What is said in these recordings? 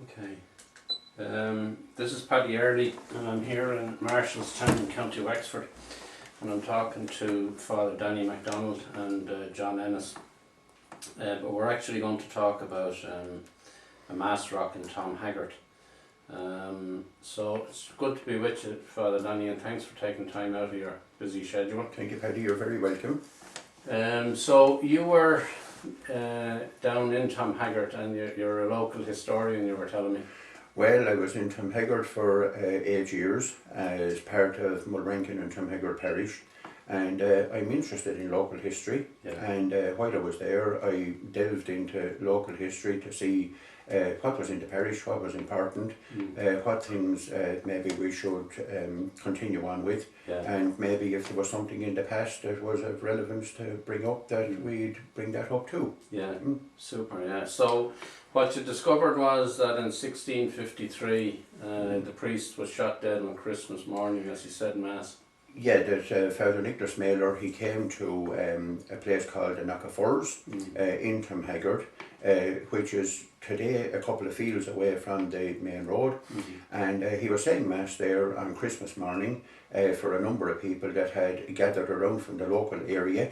Okay. This is Paddy Early, and I'm here in Marshallstown in County Wexford, and I'm talking to Father Danny McDonald and John Ennis. But we're actually going to talk about a Mass rock in Tomhaggard. So it's good to be with you, Father Danny, and thanks for taking time out of your busy schedule. Thank you, Paddy. You're very welcome. So you were down in Tomhaggard, and you're a local historian, you were telling me. Well, I was in Tomhaggard for 8 years as part of Mulrankin and Tomhaggard Parish, and I'm interested in local history. Yeah. And while I was there, I delved into local history to see what was in the parish, what was important, what things maybe we should continue on with, and maybe if there was something in the past that was of relevance to bring up, that we'd bring that up too. Yeah, super, yeah. So what you discovered was that in 1653 the priest was shot dead on Christmas morning as he said Mass. Yeah, that Father Nicholas Meyler, he came to a place called the Knockafurs in Tomhaggard, which is today a couple of fields away from the main road, and he was saying Mass there on Christmas morning for a number of people that had gathered around from the local area.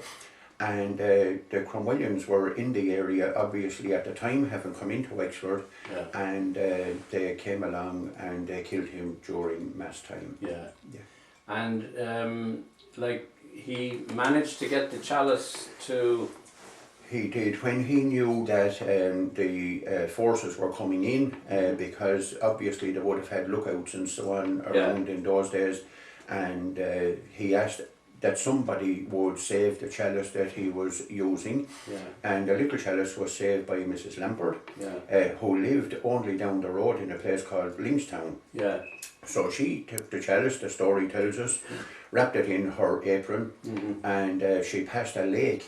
And the Cromwellians were in the area, obviously at the time, having come into Wexford, and they came along and they killed him during Mass time. Yeah. And like he managed to get the chalice to... He did, when he knew that the forces were coming in, because obviously they would have had lookouts and so on around in those days, and he asked that somebody would save the chalice that he was using, and the little chalice was saved by Mrs. Lampard, who lived only down the road in a place called Linkstown. So she took the chalice, the story tells us, wrapped it in her apron, and she passed a lake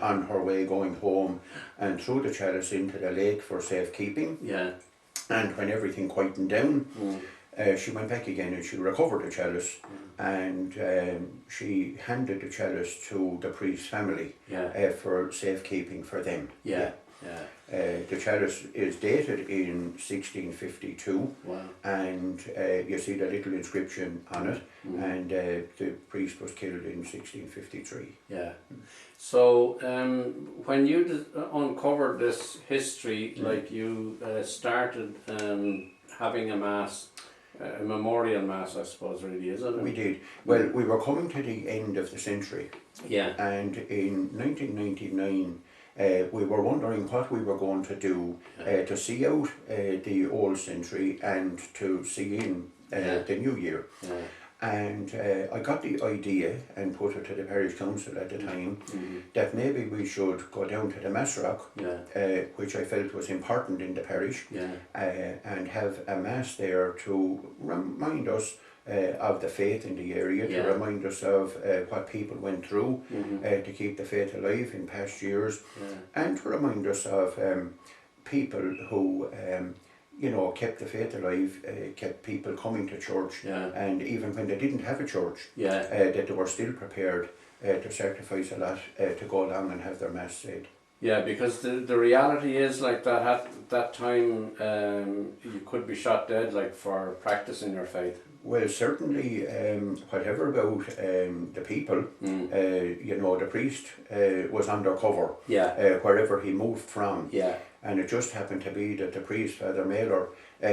on her way going home, and threw the chalice into the lake for safekeeping. And when everything quietened down, she went back again and she recovered the chalice, and she handed the chalice to the priest's family for safekeeping for them. The chalice is dated in 1652, and you see the little inscription on it, and the priest was killed in 1653. So when you uncovered this history, like you started having a Mass, a memorial Mass, I suppose, really, is it? We did. Well, we were coming to the end of the century, and in 1999 we were wondering what we were going to do to see out the old century and to see in the new year. And I got the idea and put it to the parish council at the time that maybe we should go down to the Mass rock, which I felt was important in the parish, and have a Mass there to remind us of the faith in the area, to remind us of what people went through to keep the faith alive in past years, and to remind us of people who you know, kept the faith alive, kept people coming to church, and even when they didn't have a church, that they were still prepared to sacrifice a lot to go along and have their Mass said. Yeah, because the reality is like that at that time you could be shot dead like for practicing your faith. Well, certainly, whatever about the people, you know, the priest was undercover wherever he moved from. And it just happened to be that the priest, Father Meyler,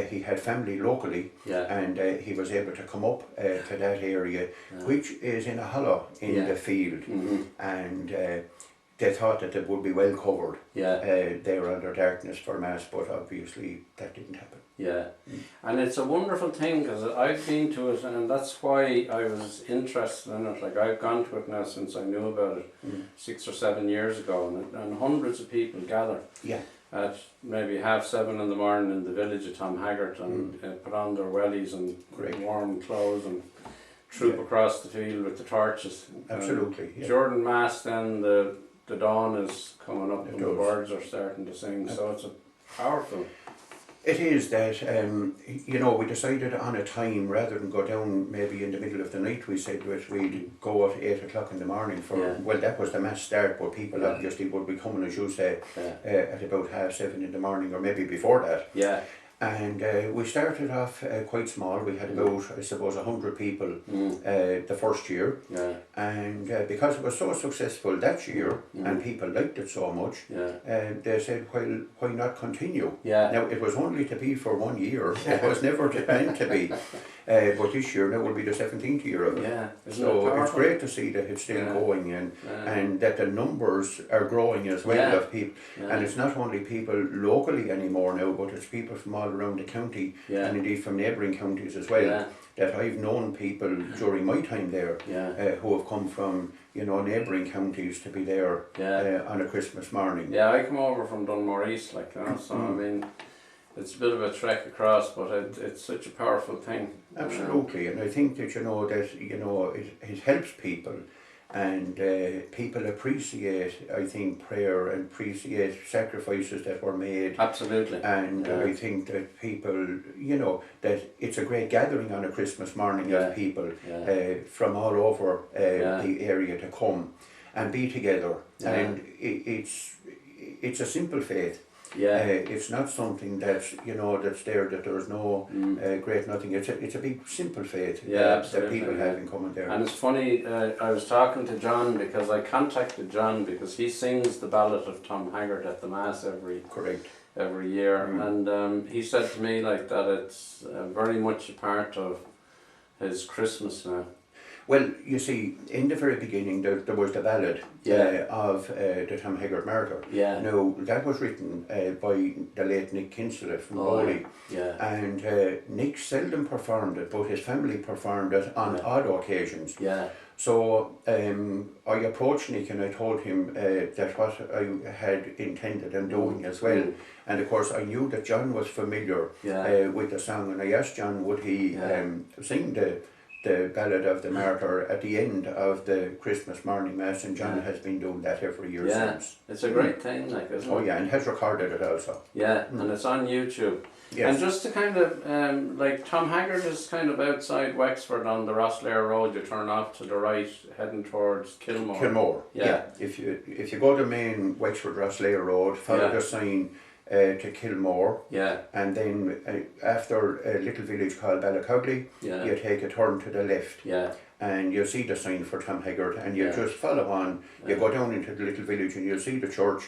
he had family locally, and he was able to come up to that area, which is in a hollow in the field, and they thought that it would be well covered there under darkness for Mass, but obviously that didn't happen. And it's a wonderful thing because I've been to it, and that's why I was interested in it. Like I've gone to it now since I knew about it 6 or 7 years ago, and hundreds of people gather at maybe 7:30 in the morning in the village of Tomhaggard, and put on their wellies and warm clothes and troop across the field with the torches. Absolutely. During Mass then the dawn is coming up and the birds are starting to sing, so it's a powerful... It is that, you know, we decided on a time rather than go down maybe in the middle of the night. We said that we'd go at 8 o'clock in the morning for, well, that was the Mass start, but people obviously would be coming, as you say, at about 7:30 in the morning or maybe before that. And we started off quite small. We had about, I suppose, 100 people the first year. Yeah. And because it was so successful that year and people liked it so much, they said, why not continue? Yeah. Now, it was only to be for 1 year. It was never meant to be. But this year now will be the 17th year of it. Yeah. So it's great to see that it's still going and that the numbers are growing as well of people. And it's not only people locally anymore now, but it's people from all around the county and indeed from neighbouring counties as well. That I've known people during my time there who have come from, you know, neighbouring counties to be there on a Christmas morning. Yeah, I come over from Dunmore East, like, you know, so I mean, it's a bit of a trek across, but it's such a powerful thing. Absolutely, and I think that, you know, that, you know, it helps people, and people appreciate, I think, prayer and appreciate sacrifices that were made. Absolutely. And I think that people, you know, that it's a great gathering on a Christmas morning of people from all over the area to come and be together. And it's a simple faith. It's not something that's, you know, that's there, that there's no great nothing. It's a big simple faith that people have in common there. And it's funny, I was talking to John because I contacted John because he sings the ballad of Tomhaggard at the Mass every year, and he said to me like that it's very much a part of his Christmas now. Well, you see, in the very beginning there was the ballad of the Tomhaggard murder. Now, that was written by the late Nick Kinselet from Rowley. And Nick seldom performed it, but his family performed it on odd occasions. So I approached Nick and I told him that what I had intended on doing as well. And of course I knew that John was familiar with the song, and I asked John would he sing the ballad of the martyr at the end of the Christmas morning mass, and John has been doing that every year since. It's a great thing, like, isn't it? Oh yeah, and has recorded it also. And it's on YouTube. And just to kind of, like, Tomhaggard is kind of outside Wexford on the Rosslare Road. You turn off to the right, heading towards Kilmore. If you go to main Wexford Rosslare Road, follow the sign to Kilmore, and then after a little village called Ballacogly, you take a turn to the left, and you'll see the sign for Tomhaggard, and you just follow on. You go down into the little village and you'll see the church,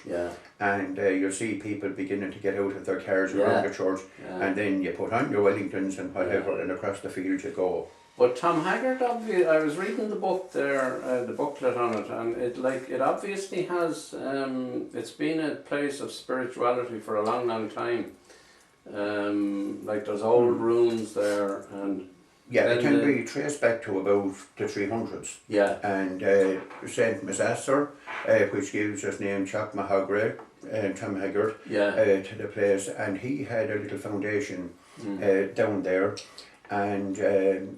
and you'll see people beginning to get out of their cars around the church, and then you put on your Wellingtons and whatever, and across the field you go. But Tomhaggard, I was reading the book there, the booklet on it, and it obviously has, it's been a place of spirituality for a long, long time. Like there's old ruins there, and it can be traced back to about the 300s. And Saint Misasser, which gives his name Tomhaggard, to the place, and he had a little foundation down there. And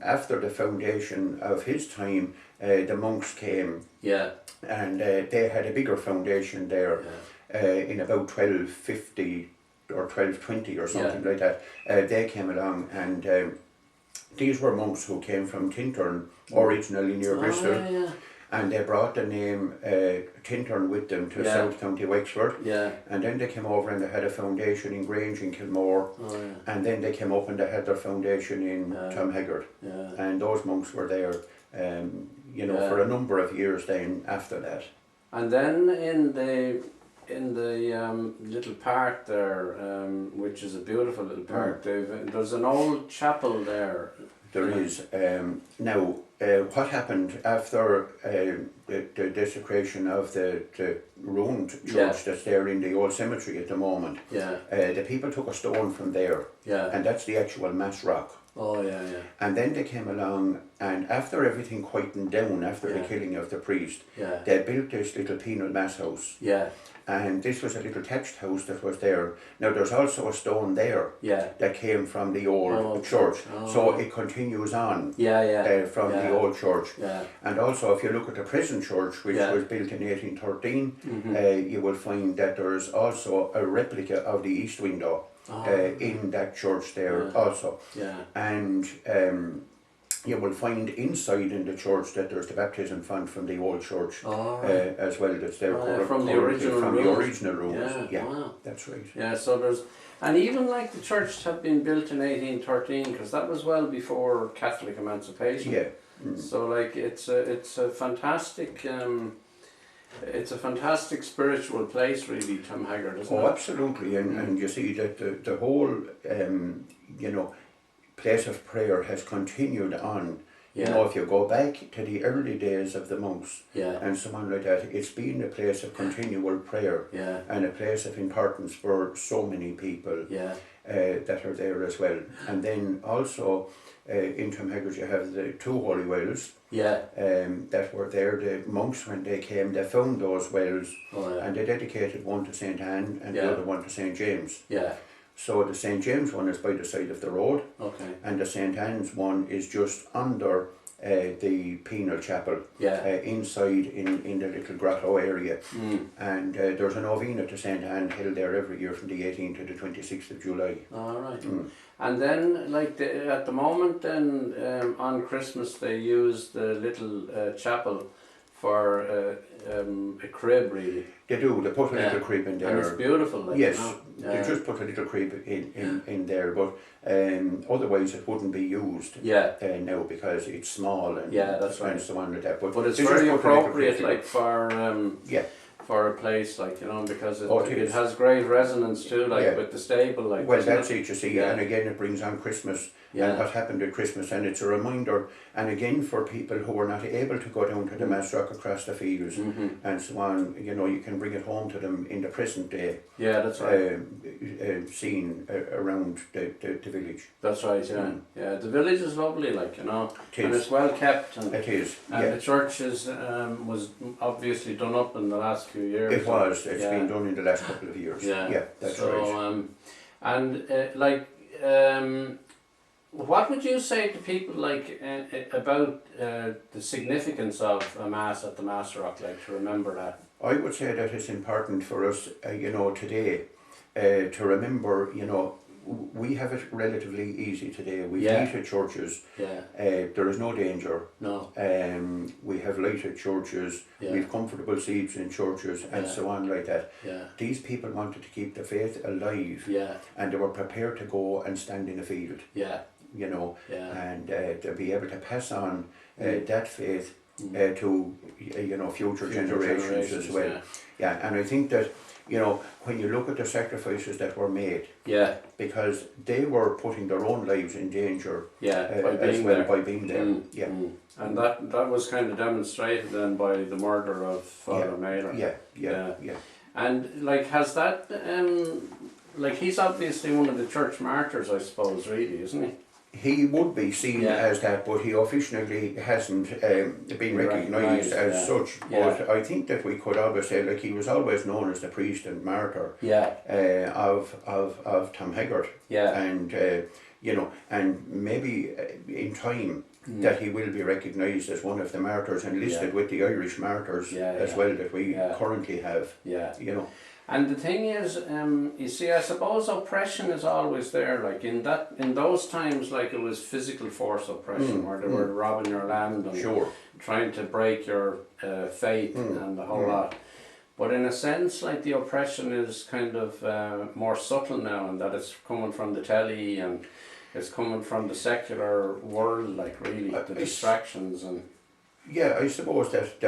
after the foundation of his time, the monks came, and they had a bigger foundation there in about 1250 or 1220 or something like that. They came along, and these were monks who came from Tintern, originally near Bristol. And they brought the name Tintern with them to South County Wexford. And then they came over and they had a foundation in Grange in Kilmore. And then they came up and they had their foundation in Tomhaggard. And those monks were there, you know, for a number of years then after that. And then in the little park there, which is a beautiful little park, there's an old chapel there. There is. Now, what happened after the desecration of the ruined church that's there in the old cemetery at the moment, the people took a stone from there, and that's the actual mass rock. And then they came along, and after everything quietened down, after the killing of the priest, they built this little penal mass house. And this was a little thatched house that was there. Now there's also a stone there that came from the old church. So it continues on from the old church. And also if you look at the present church, which was built in 1813, you will find that there's also a replica of the east window in that church there also. And you will find inside in the church that there's the baptism font from the old church as well. That's there from the original rooms. Yeah, wow. That's right. Yeah, so there's, and even like the church had been built in 1813, because that was well before Catholic emancipation. Yeah. So like it's a fantastic spiritual place, really, Tomhaggard, isn't it? Oh, absolutely, and you see that the whole place of prayer has continued on. You know, if you go back to the early days of the monks and so on like that, it's been a place of continual prayer and a place of importance for so many people that are there as well. And then also in Tomhaggard you have the two holy wells that were there. The monks, when they came, they found those wells and they dedicated one to St. Anne and the other one to St. James. So the St. James one is by the side of the road, and the St. Anne's one is just under the penal chapel, inside in the little grotto area. And there's a novena to St. Anne held there every year from the 18th to the 26th of July. All right. And then, like at the moment, then on Christmas they use the little chapel for a crib, really. They do. They put a little crib in there. And it's beautiful. Like, yes, they just put a little crib in there, but otherwise it wouldn't be used now because it's small and that's right. and so on like that. But it's very appropriate, like for a place, like, you know, because it has great resonance too, like with the stable, like. Well, that's it, you see, and again it brings on Christmas and what happened at Christmas, and it's a reminder, and again for people who are not able to go down to the Mass Rock across the fields and so on, you know, you can bring it home to them in the present day. Yeah, that's right. Scene around the village. That's right, yeah. The village is lovely, like, you know, and it's well kept. And, it is, and the church was obviously done up in the last few years. It was, it's been done in the last couple of years. Yeah, that's right. And what would you say to people, like, about the significance of a Mass at the Mass Rock, like, to remember that? I would say that it's important for us, you know, today to remember, you know, we have it relatively easy today. We've lighted churches. There is no danger. No. We have lighted churches. We've comfortable seats in churches and so on like that. These people wanted to keep the faith alive. And they were prepared to go and stand in a field. You know, and to be able to pass on that faith to you know, future generations as well. And I think that, you know, when you look at the sacrifices that were made, because they were putting their own lives in danger by being there. And that was kind of demonstrated then by the murder of Father Meyler. And like, has that like, he's obviously one of the church martyrs, I suppose, really, isn't he? He would be seen as that, but he officially hasn't been recognised as such. But I think that we could always say, like, he was always known as the priest and martyr of Tomhaggard. And you know, and maybe in time that he will be recognised as one of the martyrs and listed with the Irish martyrs as well that we currently have. You know. And the thing is, you see, I suppose oppression is always there. Like in those times, like, it was physical force oppression, where they were robbing your land and trying to break your faith and the whole lot. But in a sense, like, the oppression is kind of more subtle now, and that it's coming from the telly and it's coming from the secular world, like, really, the distractions and. Yeah, I suppose that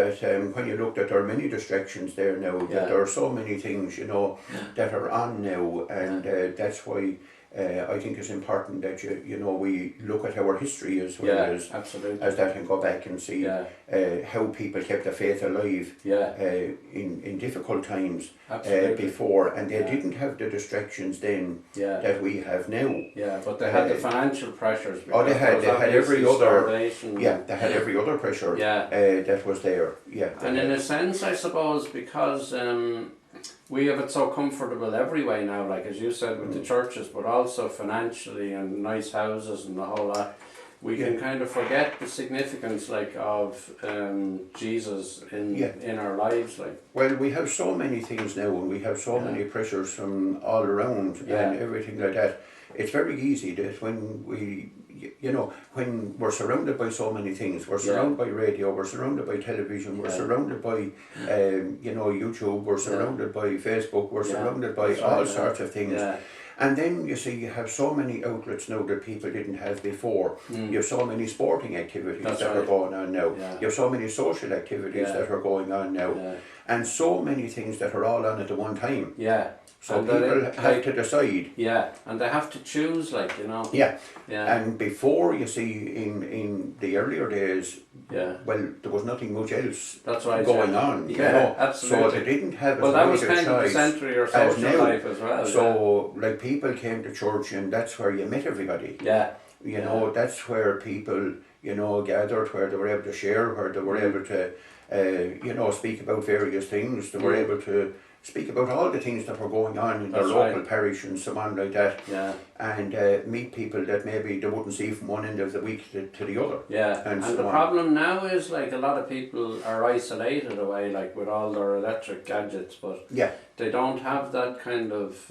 when you look at, there are many distractions there now, that there are so many things, you know, that are on now, and that's why I think it's important that you know, we look at our history as well as that, and go back and see how people kept the faith alive in difficult times before, and they didn't have the distractions then that we have now. But they had the financial pressures. Oh, they had every other they had every other pressure that was there. And in a sense, I suppose, because we have it so comfortable every way now, like, as you said, with the churches, but also financially, and nice houses and the whole lot. we can kind of forget the significance like of Jesus in our lives, like. Well, we have so many things now, and we have so many pressures from all around and everything like that. It's very easy that when we, when we're surrounded by so many things, we're surrounded by radio, we're surrounded by television, we're surrounded by, YouTube, we're surrounded by Facebook, we're surrounded by all sorts of things. Yeah. And then you see, you have so many outlets now that people didn't have before. You have so many sporting activities that are going on now. You have so many social activities that are going on now. And so many things that are all on at the one time. So and people have to decide. And they have to choose, like, And before, you see, in the earlier days, well, there was nothing much else going on. Absolutely. So they didn't have as well, that much was kind of the centre of your social life as well. So, like, people came to church, and that's where you met everybody. That's where people, gathered, where they were able to share, where they were able to, speak about various things. They were able to speak about all the things that were going on in their local parish and so on like that, and meet people that maybe they wouldn't see from one end of the week to the other. And so the problem now is, like, a lot of people are isolated away, like, with all their electric gadgets, but they don't have that kind of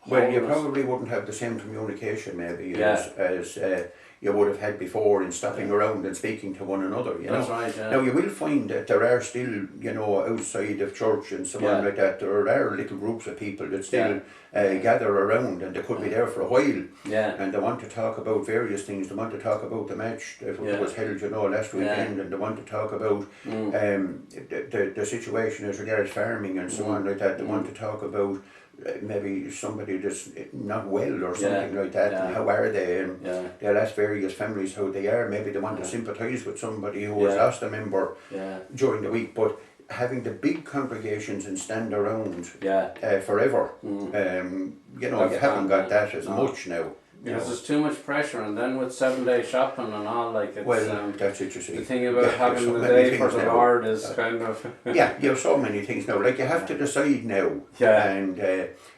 well, you probably wouldn't have the same communication maybe as you would have had before in stopping around and speaking to one another, That's right, Now, you will find that there are still, outside of church and so on like that, there are little groups of people that still gather around, and they could be there for a while. And they want to talk about various things. They want to talk about the match that was held, last weekend, and they want to talk about the situation as regards farming and so on like that. They want to talk about maybe somebody that's not well or something like that, and how are they, and they'll ask various families how they are. Maybe they want to sympathise with somebody who has lost a member during the week, but having the big congregations and stand around forever, you haven't got that as much now. Because there's too much pressure, and then with 7-day shopping and all, like, it's, well, that's it, you see. The thing about having the day for the Lord is kind of... you have so many things now, like, you have to decide now, and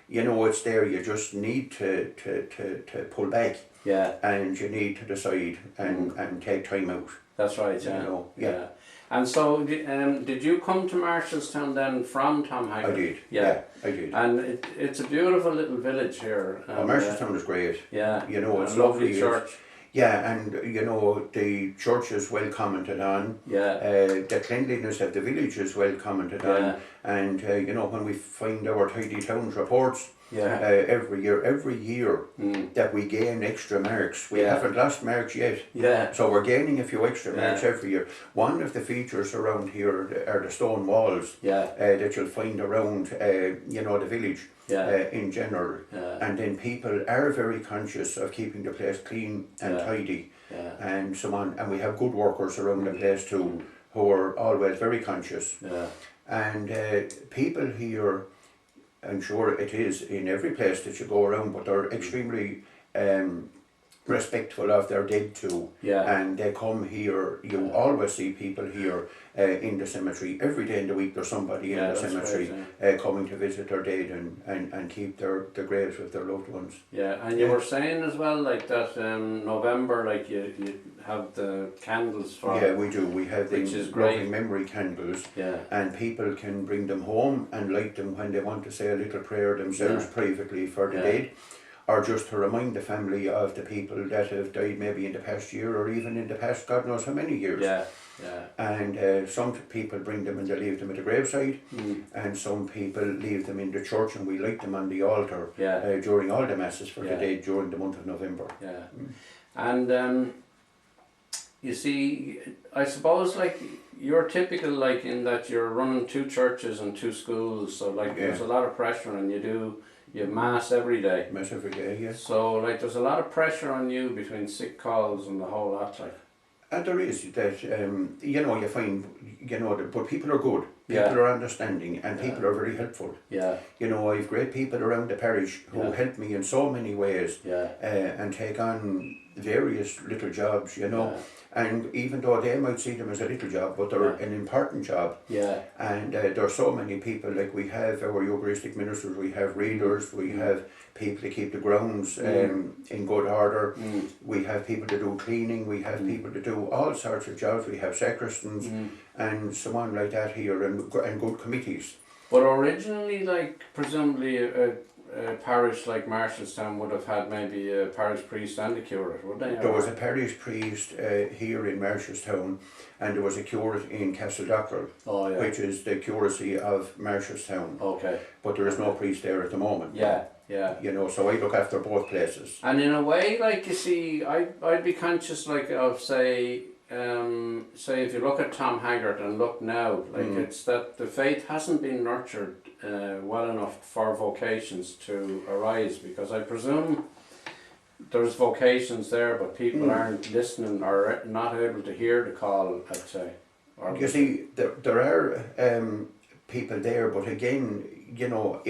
it's there. You just need to pull back, and you need to decide and take time out. That's right, And so, did you come to Marshallstown then from Tomhaggard? I did. I did. And it's a beautiful little village here. Marshallstown is great. It's a lovely church. And the church is well commented on. The cleanliness of the village is well commented on. And when we find our Tidy Towns reports, every year that we gain extra marks. We haven't lost marks yet. So we're gaining a few extra marks every year. One of the features around here are the stone walls that you'll find around the village in general. And then people are very conscious of keeping the place clean and tidy and so on. And we have good workers around the place too, who are always very conscious. And people here, I'm sure it is in every place that you go around, but they're extremely respectful of their dead too. And they come here. You always see people here in the cemetery. Every day in the week there's somebody in the cemetery coming to visit their dead and keep their graves with their loved ones. And you were saying as well, like, that November, like, you have the candles for... we do. We have the loving memory candles, and people can bring them home and light them when they want to say a little prayer themselves privately for the dead, or just to remind the family of the people that have died maybe in the past year, or even in the past God knows how many years. And some people bring them and they leave them at the graveside, and some people leave them in the church, and we light them on the altar during all the masses for the dead during the month of November. And you see, I suppose, like, you're typical, like, in that you're running 2 churches and 2 schools, so, like, there's a lot of pressure, and you have mass every day. Mass every day, yes. So, like, there's a lot of pressure on you between sick calls and the whole lot, like. And there is that, you find, but people are good, people are understanding, and people are very helpful. I've great people around the parish who help me in so many ways, and take on various little jobs, you know. And even though they might see them as a little job, but they're an important job. Yeah. And there are so many people, like we have our Eucharistic ministers, we have readers, we have people to keep the grounds in good order, we have people to do cleaning, we have people to do all sorts of jobs, we have sacristans and so on like that here, and good committees. But originally, like, presumably a parish like Marshallstown would have had maybe a parish priest and a curate, would they? There was a parish priest here in Marshallstown, and there was a curate in Castledockrell, which is the curacy of Marshallstown. Okay. But there is no priest there at the moment. Yeah, yeah. You know, so I look after both places. And in a way, like, you see, I'd be conscious, like, of, say if you look at Tomhaggard and look now, like, it's that the faith hasn't been nurtured well enough for vocations to arise, because I presume there's vocations there, but people aren't listening or not able to hear the call, I'd say. You see, there are people there, but again, you know,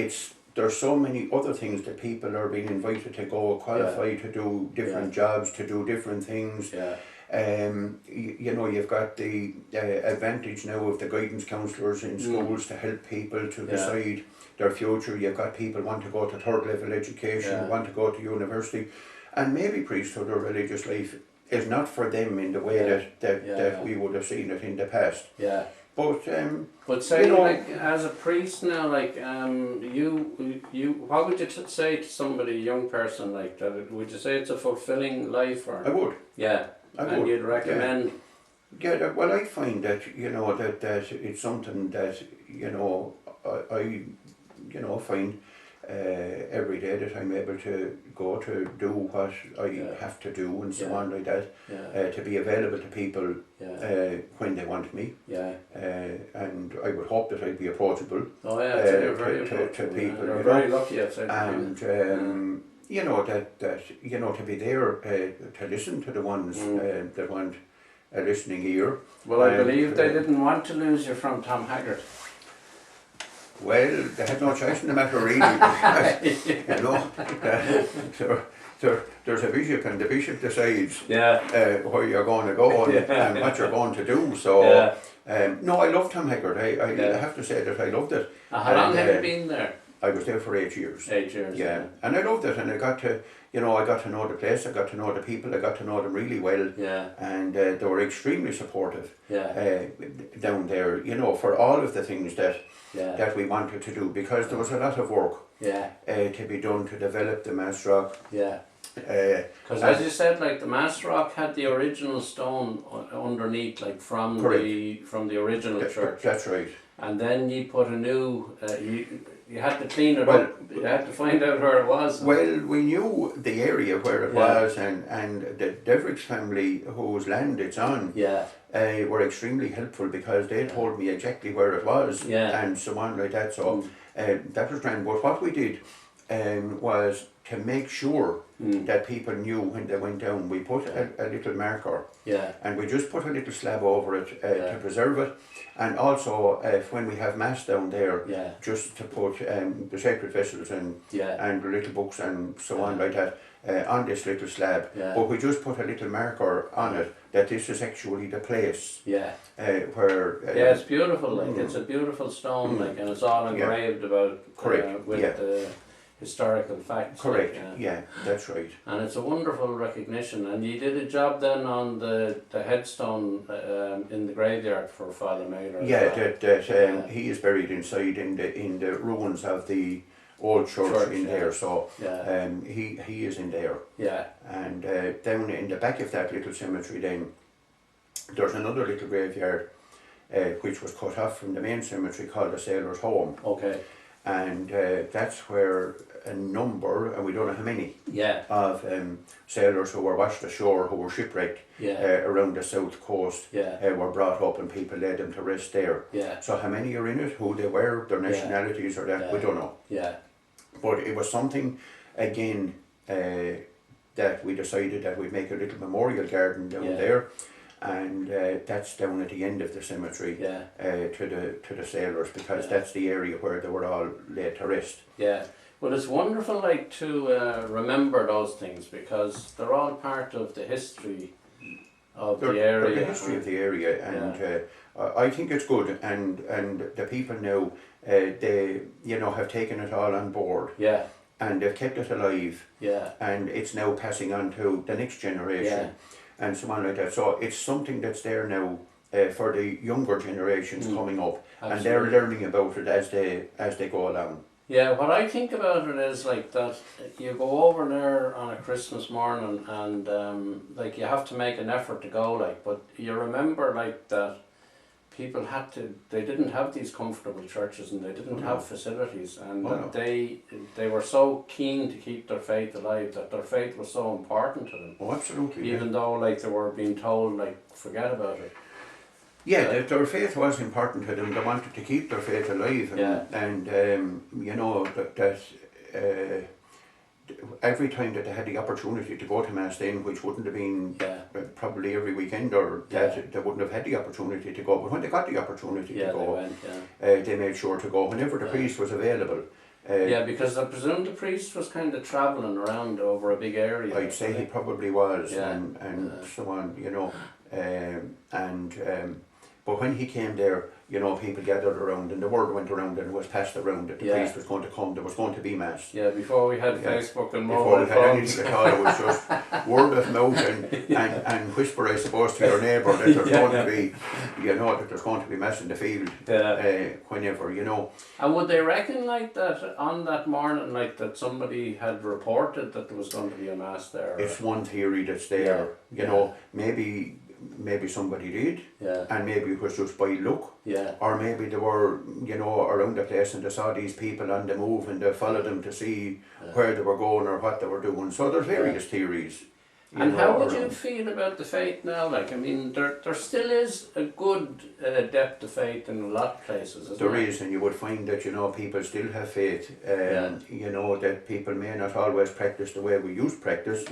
there's so many other things that people are being invited to go, qualified to do different jobs, to do different things. Yeah. You know, you've got the advantage now of the guidance counsellors in schools to help people to decide their future. You've got people want to go to third level education, want to go to university, and maybe priesthood or religious life is not for them in the way that we would have seen it in the past. Yeah. But say, you know, like, as a priest now, like, what would you say to somebody, a young person like that? Would you say it's a fulfilling life, or? I would. Yeah. And you'd recommend? Yeah, well, I find that, you know, that it's something that, you know, I find every day that I'm able to go to do what I have to do and so on like that, to be available to people when they want me. Yeah. And I would hope that I'd be approachable. Oh yeah, you're very approachable. To people. You're very lucky, I'd say. And you know, that you know, to be there to listen to the ones that want a listening ear. Well, I believe they didn't want to lose you from Tomhaggard. Well, they had no choice in the matter, really. You know, there's a bishop, and the bishop decides where you're going to go and what you're going to do. So, no, I love Tomhaggard. I have to say that I loved it. How long have you been there? I was there for 8 years. 8 years. Yeah, and I loved it, and I got to know the place, I got to know the people, I got to know them really well. Yeah. And they were extremely supportive. Yeah. Down there, you know, for all of the things that we wanted to do, because there was a lot of work. Yeah. To be done to develop the Mass Rock. Yeah. Because as you said, like, the Mass Rock had the original stone underneath, like, from the original church. That's right. And then you put a new. You had to clean it up. You had to find out where it was. Well, we knew the area where it was, and the Devericks family, whose land it's on, were extremely helpful, because they told me exactly where it was and so on like that. So that was grand. But what we did was to make sure that people knew when they went down. We put a little marker, and we just put a little slab over it to preserve it. And also, when we have Mass down there, just to put the sacred vessels and the little books and so on like that on this little slab. But we just put a little marker on it that this is actually the place where... it's beautiful, like, it's a beautiful stone, like, and it's all engraved about with the historical facts. Correct, like, that's right. And it's a wonderful recognition. And you did a job then on the headstone in the graveyard for Father Meyler. Yeah, he is buried inside in the ruins of the old church in there, so he is in there. Yeah. And down in the back of that little cemetery then, there's another little graveyard which was cut off from the main cemetery, called the Sailor's Home. Okay. And that's where a number, and we don't know how many, of sailors who were washed ashore, who were shipwrecked around the south coast, were brought up, and people led them to rest there. So how many are in it, who they were, their nationalities or that, we don't know. But it was something, again, that we decided that we'd make a little memorial garden down there. And that's down at the end of the cemetery to the sailors, because that's the area where they were all laid to rest. Well, it's wonderful, like, to remember those things because they're all part of the history of the area. They're the history of the area, and I think it's good. And the people now, they have taken it all on board. Yeah. And they've kept it alive. Yeah. And it's now passing on to the next generation, and so on like that. So it's something that's there now for the younger generations coming up, Absolutely. and they're learning about it as they go along. Yeah, what I think about it is like that you go over there on a Christmas morning and like you have to make an effort to go, like, but you remember like that people they didn't have these comfortable churches and they didn't have facilities, and that they were so keen to keep their faith alive, that their faith was so important to them. Oh, absolutely. Even though like they were being told like forget about it. Yeah, their faith was important to them. They wanted to keep their faith alive, and every time that they had the opportunity to go to Mass then, which wouldn't have been probably every weekend, or that they wouldn't have had the opportunity to go, but when they got the opportunity to go, they made sure to go whenever the priest was available. Because I presume the priest was kind of travelling around over a big area. I'd say he probably was, and so on, but when he came there, people gathered around and the word went around and it was passed around that the priest was going to come, there was going to be Mass. Yeah, before we had Facebook and mobile phones. Before we had anything at all, it was just word of mouth and whisper, I suppose, to your neighbour that there's going to be, that there's going to be Mass in the field whenever, And would they reckon like that on that morning, like that somebody had reported that there was going to be a Mass there? It's one theory that's there, maybe somebody did, and maybe it was just by luck, or maybe they were, around the place and they saw these people on the move and they followed them to see where they were going or what they were doing. So there's various theories. And how would you feel about the faith now? Like, I mean, there still is a good depth of faith in a lot of places, isn't there? There is, and you would find that, people still have faith. That people may not always practice the way we used to practice,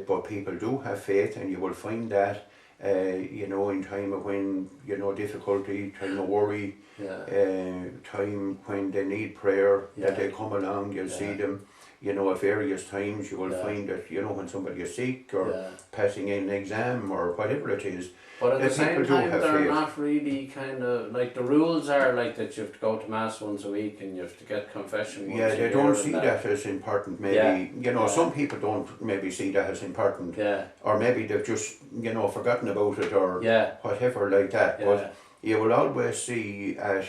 but people do have faith, and you will find that in time of when, difficulty, time of worry, time when they need prayer, that they come along, you'll see them, at various times. You will find that, when somebody is sick or passing in an exam or whatever it is. But at the same time, they're not really kind of, like the rules are like that you have to go to Mass once a week and you have to get confession once a year. Yeah, they don't see that as important, maybe. Some people don't maybe see that as important. Or maybe they've just, forgotten about it or whatever like that. But you will always see at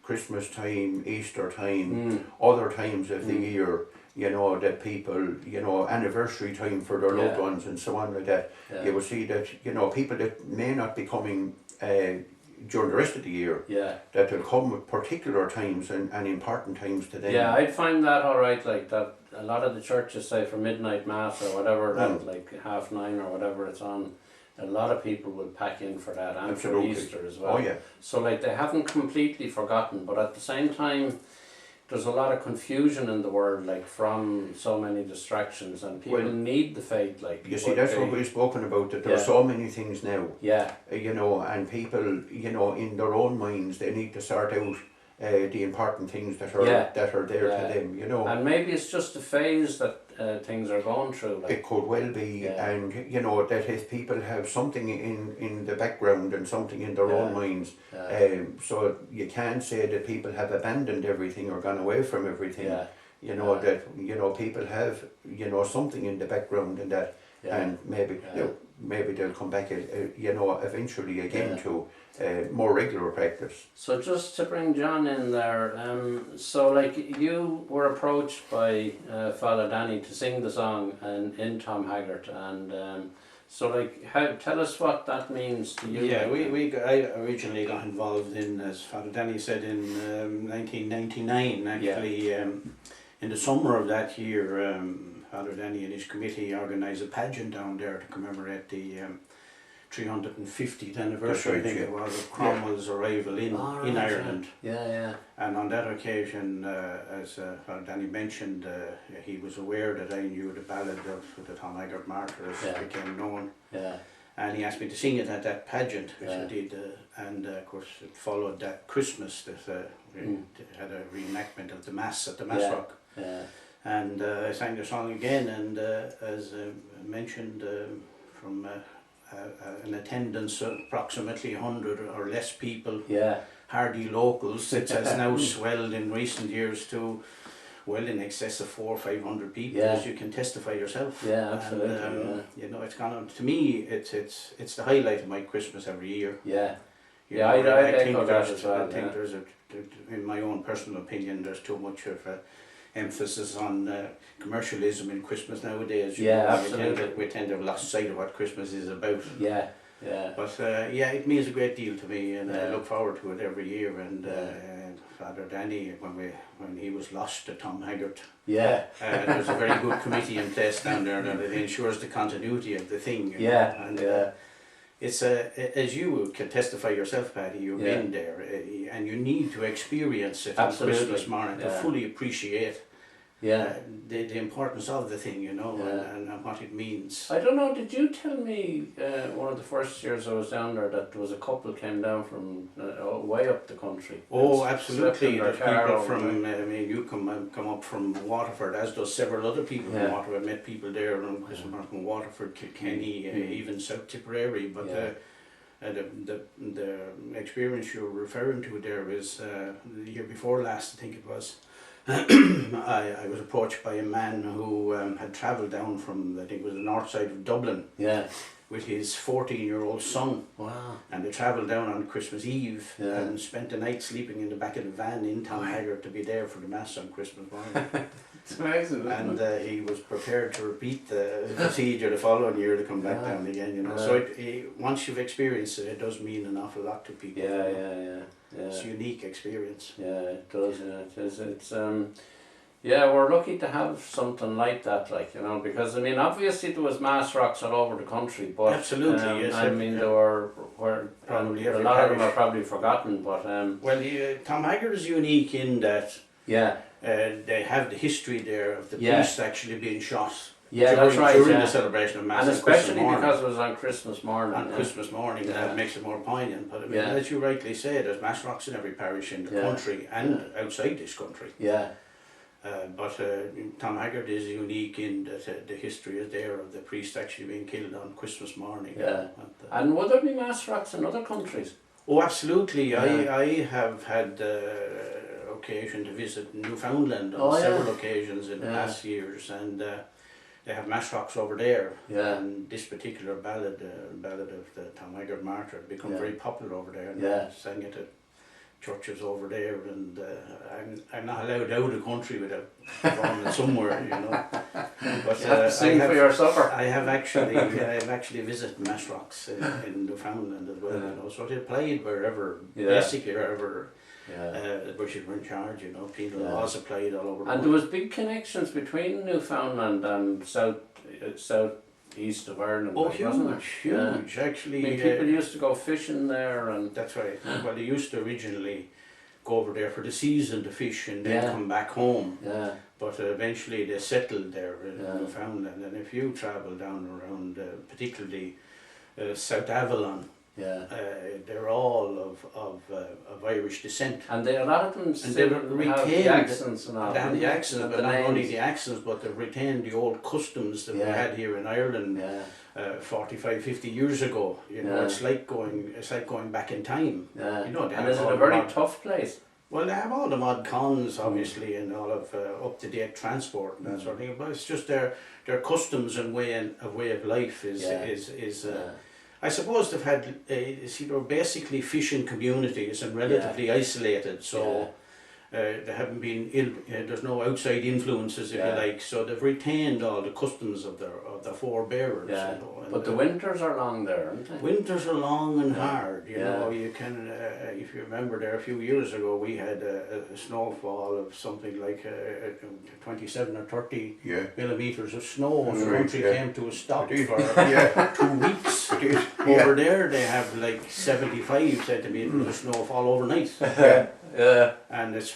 Christmas time, Easter time, other times of the year, that people, anniversary time for their loved ones and so on like that, you will see that, people that may not be coming during the rest of the year, that will come at particular times and important times to them. Yeah, I'd find that alright, like that a lot of the churches say for midnight Mass or whatever, like 9:30 or whatever it's on, a lot of people will pack in for that and for Easter as well. Oh yeah. So like they haven't completely forgotten, but at the same time, there's a lot of confusion in the world, like from so many distractions, and people need the faith. Like you see, that's what we've spoken about. That there are so many things now. And people, in their own minds, they need to sort out the important things that are there to them. And maybe it's just a phase that things are going through. Like. It could well be, and that if people have something in the background and something in their own minds, so you can't say that people have abandoned everything or gone away from everything. That people have something in the background and that, and maybe they'll come back eventually again to more regular practice. So just to bring John in there, so like you were approached by Father Danny to sing the song in Tomhaggard, and so like tell us what that means to you. Yeah, I originally got involved in, as Father Danny said, in 1999 actually. In the summer of that year, Father Danny and his committee organised a pageant down there to commemorate the 350th anniversary, I think it was, of Cromwell's arrival in Ireland. And on that occasion, as Father Danny mentioned, he was aware that I knew the ballad of the Tomhaggard martyrs became known. And he asked me to sing it at that pageant, which I did. And of course, it followed that Christmas that we had a reenactment of the Mass at the Mass Rock. Yeah. And I sang the song again, and as mentioned, from an attendance of approximately 100 or less people, Yeah. hardy locals, it has now swelled in recent years to well in excess of 400 or 500 people, Yeah. as you can testify yourself. Yeah, absolutely. And, you know, it's gone on. To me, it's the highlight of my Christmas every year. Yeah. You Yeah, know, I'd think echo that there's- as well, I think yeah. there's in my own personal opinion, there's too much of emphasis on commercialism in Christmas nowadays. You Yeah, know, absolutely. We tend to have lost sight of what Christmas is about. Yeah. Yeah. But yeah, it means a great deal to me, and I Yeah. look forward to it every year. And Father Danny, when he was lost to Tomhaggard, Yeah. there's a very good committee in place down there that it ensures the continuity of the thing. You know, Yeah. and, Yeah. it's as you can testify yourself, Paddy, you've Yeah. been there, and you need to experience it Absolutely. on Christmas morning to Yeah. fully appreciate Yeah. the importance of the thing, you know, Yeah. and what it means. I don't know, did you tell me one of the first years I was down there that there was a couple came down from way up the country? Oh, and absolutely. slept in their There's car people overnight. from, I mean, you come up from Waterford, as does several other people Yeah. from Waterford. I met people there from Waterford, Kilkenny, even South Tipperary. But Yeah. the experience you're referring to there is the year before last, I think it was. I was approached by a man who had travelled down from, I think it was the north side of Dublin, Yeah. with his 14-year-old son. Wow. And they travelled down on Christmas Eve Yeah. and spent the night sleeping in the back of the van in Tomhaggard to be there for the Mass on Christmas morning. It's amazing, isn't And it? he was prepared to repeat the procedure the following year to come back Yeah. down again, you know. Yeah. So once you've experienced it, it does mean an awful lot to people. Yeah, you know. yeah. It's a unique experience. Yeah, it does. Yeah, it is. It's yeah, we're lucky to have something like that, like, you know, because I mean, obviously there was mass rocks all over the country, but Absolutely, yes, I mean, yeah. there were Probably a every lot of them parish. are probably forgotten, but Well, Tomhaggard is unique in that yeah, they have the history there of the Yeah. priest actually being shot. yeah, that's right. During Yeah. the celebration of Mass, And on Christmas especially morning. because it was on Christmas morning. On yeah. Christmas morning, Yeah. that makes it more poignant. But I mean, Yeah. as you rightly say, there's mass rocks in every parish in the Yeah. country and outside this country. Yeah, But Tomhaggard is unique in that the history is there of the priest actually being killed on Christmas morning. Yeah. And, and would there be mass rocks in other countries? oh, absolutely. Yeah. I have had occasion to visit Newfoundland on Oh, yeah. several occasions in the Yeah. past years, and they have mass rocks over there. Yeah. And this particular ballad, ballad of the Tomhaggard Martyr, had become Yeah. very popular over there. And Yeah. I sang it at churches over there, and I'm not allowed out of the country without performing somewhere, you know. But You have to sing for your supper. I have actually visited mass rocks in Newfoundland as well, Yeah. you know. So they played wherever, Yeah. basically wherever Yeah. the Bushes were in charge, you know. Penal Yeah. laws applied all over the And there world. was big connections between Newfoundland and southeast of Ireland. Oh, like, wasn't there? huge, Yeah. huge. Actually, I mean, people used to go fishing there, and that's right. Well, they used to originally go over there for the season to fish and then Yeah. come back home. yeah, But eventually they settled there in Yeah. Newfoundland. And if you travel down around, particularly South Avalon, yeah. they're all of Irish descent. And a lot of them And still they have retained the accents and all. They have the accents, and but the not only names. the accents, but they've retained the old customs that we Yeah. had here in Ireland. Yeah, 45, 50 years ago, you know. Yeah. It's like going back in time. yeah. You know, they and have is it all a the very mod- tough place? Well, they have all the mod cons, obviously, and all of up-to-date transport and that sort of thing. But it's just their customs and way of life is Yeah. is. I suppose they've had they're basically fishing communities and relatively isolated, so. They haven't been there's no outside influences, if Yeah. you like, so they've retained all the customs of their forebearers. Yeah. You know, and, But the winters are long there, aren't they? winters are long and Yeah. hard, you Yeah. know. You can, if you remember there a few years ago, we had a snowfall of something like 27 or 30 Yeah. millimetres of snow, and the Right, country yeah. came to a stop It is. for Yeah. 2 weeks. It is. Over there they have like 75 centimetres of snowfall overnight. Yeah. Yeah. And it's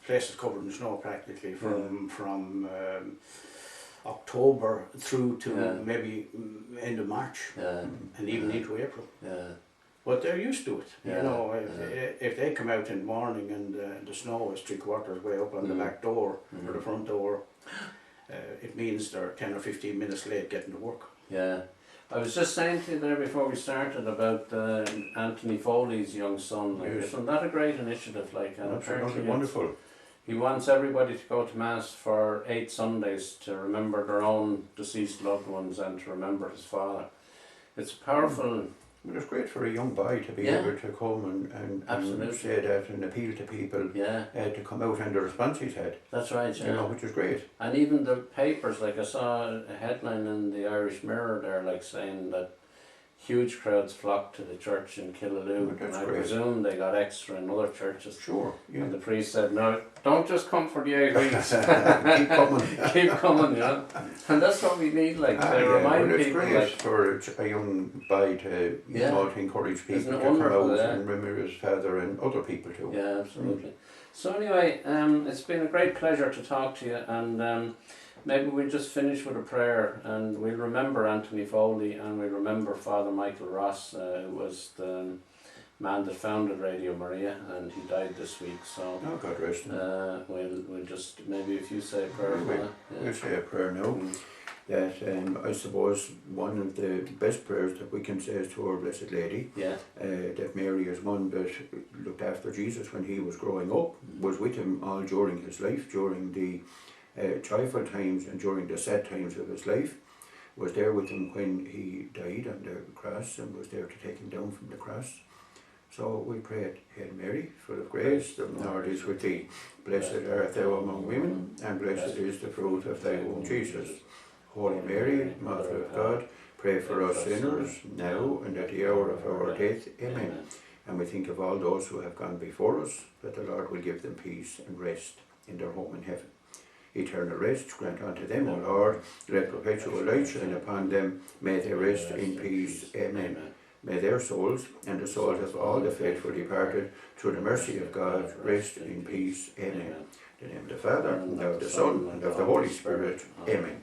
places covered in snow practically from October through to Yeah. maybe end of March, Yeah. and even into April. Yeah. But they're used to it, Yeah, you know. If they come out in the morning and the snow is 3/4 way up on the back door or the front door, it means they're 10 or 15 minutes late getting to work. Yeah. I was just saying to you there before we started about Anthony Foley's young son. Like, Yes. isn't that a great initiative? Like, and Absolutely apparently wonderful. he wants everybody to go to Mass for 8 Sundays to remember their own deceased loved ones and to remember his father. It's powerful. Well, it's great for a young boy to be Yeah. able to come and Absolutely. say that and appeal to people Yeah, to come out, and the response he's had, that's right. you know, Yeah. which is great. And even the papers, like I saw a headline in the Irish Mirror there, like saying that huge crowds flocked to the church in Killaloe, That's and I great. presume they got extra in other churches. Sure, yeah. And the priest said, no, don't just come for the 8 weeks. Keep coming. Keep coming, you know. And that's what we need, like, to Yeah, remind well, it's people, great like, for a young boy to, you Yeah. know, to encourage people Isn't to it come wonderful, out yeah? and remember his father and other people too. yeah, absolutely. So anyway, it's been a great pleasure to talk to you, and maybe we'll just finish with a prayer, and we'll remember Anthony Foley, and we'll remember Father Michael Ross, who was the man that founded Radio Maria, and he died this week. So Oh, God rest him. we'll just, maybe if you say a prayer. We will. Father. We'll say a prayer now. That I suppose one of the best prayers that we can say is to Our Blessed Lady. Yeah. That Mary is one that looked after Jesus when he was growing up, was with him all during his life, during the joyful times and during the sad times of his life, was there with him when he died on the cross and was there to take him down from the cross. So we pray, Hail Mary, full of grace, the Lord is with thee. Blessed art thou among women, and blessed is the fruit of thy womb, Jesus. Holy Mary, Mother of God, pray for us sinners, now and at the hour of our death. Amen. And we think of all those who have gone before us, that the Lord will give them peace and rest in their home in heaven. Eternal rest grant unto them, O Lord. Let perpetual light shine upon them. May they rest in peace. Amen. May their souls and the souls of all the faithful departed, through the mercy of God, rest in peace. Amen. In the name of the Father, and of the Son, and of the Holy Spirit. Amen.